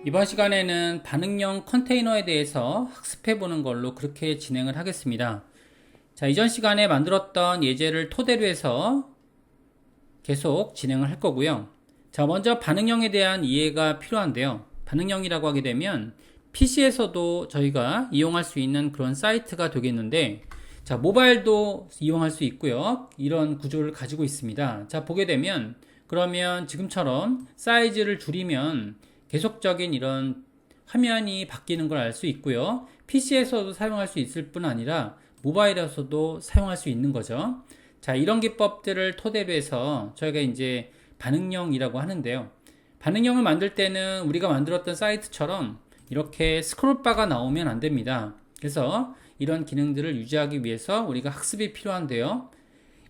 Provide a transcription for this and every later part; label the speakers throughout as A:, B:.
A: 이번 시간에는 반응형 컨테이너에 대해서 학습해 보는 걸로 그렇게 진행을 하겠습니다. 자, 이전 시간에 만들었던 예제를 토대로 해서 계속 진행을 할 거고요. 자, 먼저 반응형에 대한 이해가 필요한데요. 반응형이라고 하게 되면 PC에서도 저희가 이용할 수 있는 그런 사이트가 되겠는데, 자, 모바일도 이용할 수 있고요. 이런 구조를 가지고 있습니다. 자, 보게 되면 그러면 지금처럼 사이즈를 줄이면 계속적인 이런 화면이 바뀌는 걸 알 수 있고요. PC에서도 사용할 수 있을 뿐 아니라 모바일에서도 사용할 수 있는 거죠. 자, 이런 기법들을 토대로 해서 저희가 이제 반응형이라고 하는데요. 반응형을 만들 때는 우리가 만들었던 사이트처럼 이렇게 스크롤바가 나오면 안 됩니다. 그래서 이런 기능들을 유지하기 위해서 우리가 학습이 필요한데요.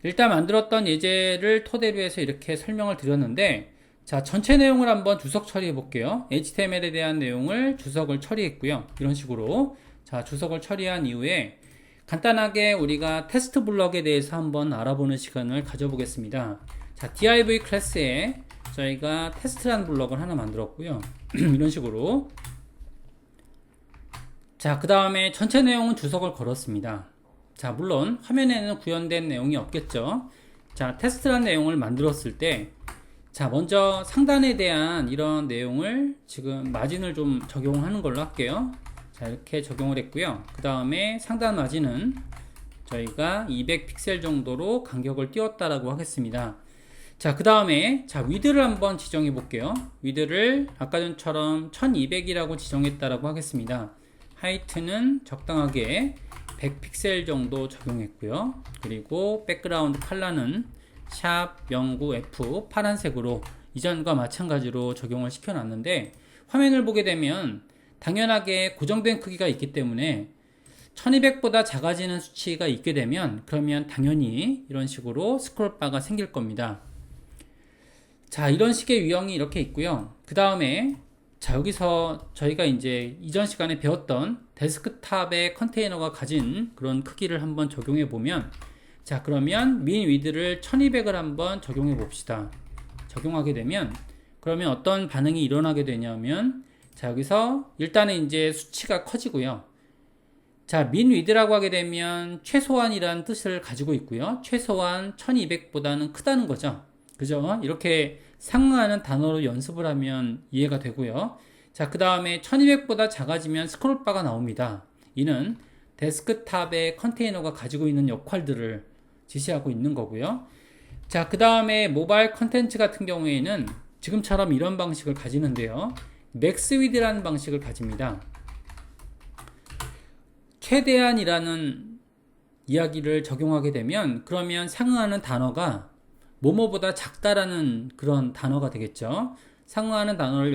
A: 일단 만들었던 예제를 토대로 해서 이렇게 설명을 드렸는데, 자, 전체 내용을 한번 주석 처리해 볼게요. HTML에 대한 내용을 주석을 처리했고요. 이런 식으로. 자, 주석을 처리한 이후에 간단하게 우리가 테스트 블럭에 대해서 한번 알아보는 시간을 가져보겠습니다. 자, div 클래스에 저희가 테스트라는 블럭을 하나 만들었고요. 이런 식으로. 자, 그 다음에 전체 내용은 주석을 걸었습니다. 자, 물론 화면에는 구현된 내용이 없겠죠. 자, 테스트라는 내용을 만들었을 때, 자, 먼저 상단에 대한 이런 내용을 지금 마진을 좀 적용하는 걸로 할게요. 자, 이렇게 적용을 했고요. 그 다음에 상단 마진은 저희가 200 픽셀 정도로 간격을 띄웠다라고 하겠습니다. 자, 그 다음에 자, 위드를 한번 지정해 볼게요. 위드를 아까 전처럼 1200이라고 지정했다라고 하겠습니다. 하이트는 적당하게 100 픽셀 정도 적용했고요. 그리고 백그라운드 컬러는 샵 09F 파란색으로 이전과 마찬가지로 적용을 시켜놨는데, 화면을 보게 되면 당연하게 고정된 크기가 있기 때문에 1200보다 작아지는 수치가 있게 되면 그러면 당연히 이런 식으로 스크롤바가 생길 겁니다. 자, 이런 식의 유형이 이렇게 있고요. 그 다음에 자, 여기서 저희가 이제 이전 시간에 배웠던 데스크탑의 컨테이너가 가진 그런 크기를 한번 적용해 보면, 자, 그러면 min width를 1200을 한번 적용해 봅시다. 적용하게 되면 그러면 어떤 반응이 일어나게 되냐면, 자, 여기서 일단은 이제 수치가 커지고요. 자, min width라고 하게 되면 최소한이라는 뜻을 가지고 있고요. 최소한 1200보다는 크다는 거죠. 그죠? 이렇게 상응하는 단어로 연습을 하면 이해가 되고요. 자, 그 다음에 1200보다 작아지면 스크롤바가 나옵니다. 이는 데스크탑의 컨테이너가 가지고 있는 역할들을 지시하고 있는 거고요. 자, 그 다음에 모바일 컨텐츠 같은 경우에는 지금처럼 이런 방식을 가지는데요. 맥스 위드라는 방식을 가집니다. 최대한이라는 이야기를 적용하게 되면 그러면 상응하는 단어가 뭐뭐보다 작다라는 그런 단어가 되겠죠. 상응하는 단어를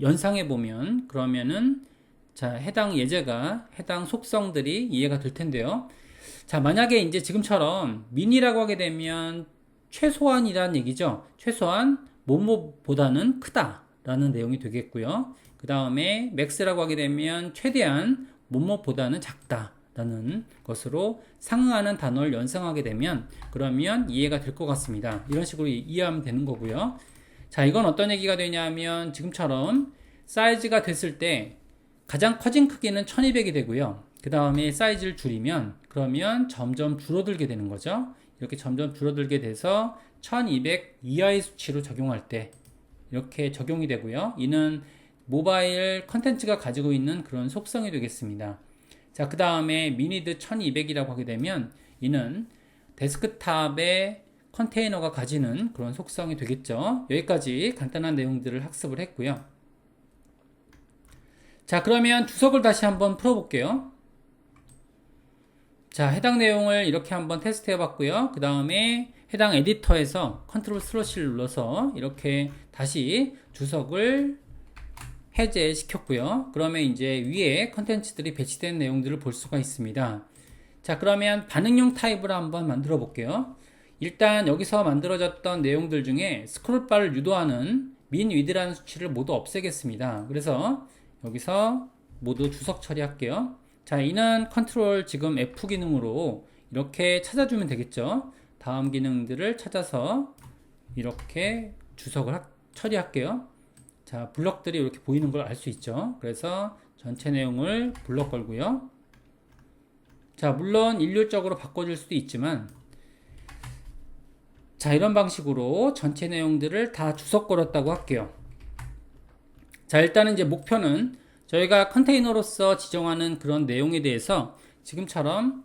A: 연상해 보면 그러면은 자, 해당 예제가 해당 속성들이 이해가 될 텐데요. 자, 만약에 이제 지금처럼 민이라고 하게 되면 최소한이라는 얘기죠. 최소한 뭐뭐보다는 크다라는 내용이 되겠고요. 그 다음에 맥스라고 하게 되면 최대한 뭐뭐보다는 작다라는 것으로 상응하는 단어를 연상하게 되면 그러면 이해가 될 것 같습니다. 이런 식으로 이해하면 되는 거고요. 자, 이건 어떤 얘기가 되냐면 지금처럼 사이즈가 됐을 때 가장 커진 크기는 1200이 되고요. 그 다음에 사이즈를 줄이면 그러면 점점 줄어들게 되는 거죠. 이렇게 점점 줄어들게 돼서 1200 이하의 수치로 적용할 때 이렇게 적용이 되고요. 이는 모바일 컨텐츠가 가지고 있는 그런 속성이 되겠습니다. 자, 그 다음에 미니드 1200이라고 하게 되면 이는 데스크탑의 컨테이너가 가지는 그런 속성이 되겠죠. 여기까지 간단한 내용들을 학습을 했고요. 자, 그러면 주석을 다시 한번 풀어볼게요. 자, 해당 내용을 이렇게 한번 테스트 해봤고요. 그 다음에 해당 에디터에서 컨트롤 슬래시를 눌러서 이렇게 다시 주석을 해제시켰고요. 그러면 이제 위에 컨텐츠들이 배치된 내용들을 볼 수가 있습니다. 자, 그러면 반응형 타입을 한번 만들어 볼게요. 일단 여기서 만들어졌던 내용들 중에 스크롤바를 유도하는 min width라는 수치를 모두 없애겠습니다. 그래서 여기서 모두 주석 처리할게요. 자, 이는 컨트롤 지금 F 기능으로 이렇게 찾아주면 되겠죠. 다음 기능들을 찾아서 이렇게 주석을 처리할게요. 자, 블럭들이 이렇게 보이는 걸 알 수 있죠. 그래서 전체 내용을 블럭 걸고요. 자, 물론 일률적으로 바꿔줄 수도 있지만, 자, 이런 방식으로 전체 내용들을 다 주석 걸었다고 할게요. 자, 일단은 이제 목표는 저희가 컨테이너로서 지정하는 그런 내용에 대해서 지금처럼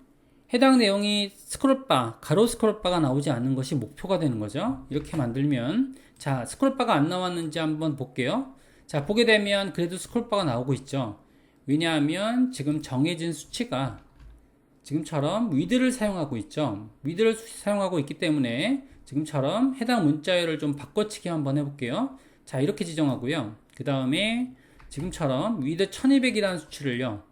A: 해당 내용이 스크롤바, 가로 스크롤바가 나오지 않는 것이 목표가 되는 거죠. 이렇게 만들면, 자, 스크롤바가 안 나왔는지 한번 볼게요. 자, 보게 되면 그래도 스크롤바가 나오고 있죠. 왜냐하면 지금 정해진 수치가 지금처럼 위드를 사용하고 있죠. 위드를 사용하고 있기 때문에 지금처럼 해당 문자열을 좀 바꿔치기 한번 해볼게요. 자, 이렇게 지정하고요. 그 다음에 지금처럼 위드 1200이라는 수치를요.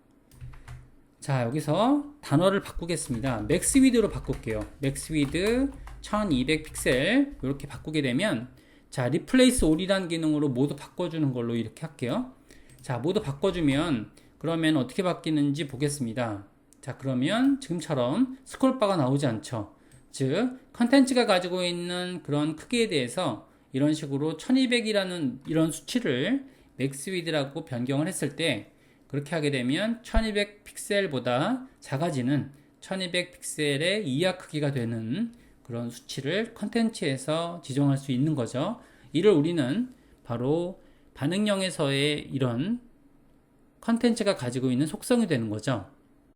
A: 자, 여기서 단어를 바꾸겠습니다. 맥스 위드로 바꿀게요. 맥스 위드 1200 픽셀 이렇게 바꾸게 되면, 자, 리플레이스 올이라는 기능으로 모두 바꿔주는 걸로 이렇게 할게요. 자, 모두 바꿔주면 그러면 어떻게 바뀌는지 보겠습니다. 자, 그러면 지금처럼 스크롤바가 나오지 않죠. 즉 컨텐츠가 가지고 있는 그런 크기에 대해서 이런 식으로 1200이라는 이런 수치를 맥스 위드라고 변경을 했을 때, 그렇게 하게 되면 1200 픽셀보다 작아지는 1200 픽셀의 이하 크기가 되는 그런 수치를 컨텐츠에서 지정할 수 있는 거죠. 이를 우리는 바로 반응형에서의 이런 컨텐츠가 가지고 있는 속성이 되는 거죠.